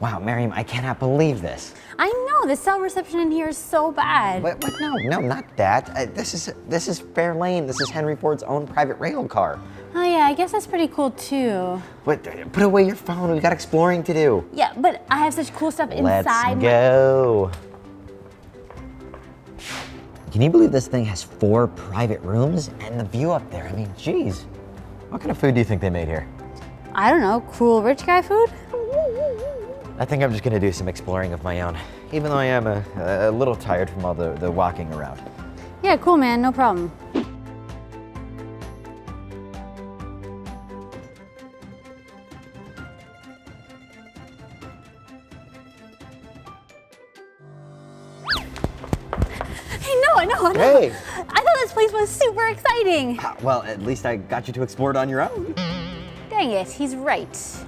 Wow, Mariam, I cannot believe this. I know, the cell reception in here is so bad. But no, not that. This is Fair Lane. This is Henry Ford's own private rail car. Oh yeah, I guess that's pretty cool too. But put away your phone. We got exploring to do. Yeah, but I have such cool stuff inside. Let's go. Can you believe this thing has 4 private rooms and the view up there? I mean, geez. What kind of food do you think they made here? I don't know, cool rich guy food? I think I'm just gonna do some exploring of my own, even though I am a little tired from all the walking around. Yeah, cool man, no problem. I know. Hey! I thought this place was super exciting. Well, at least I got you to explore it on your own. Dang it, he's right.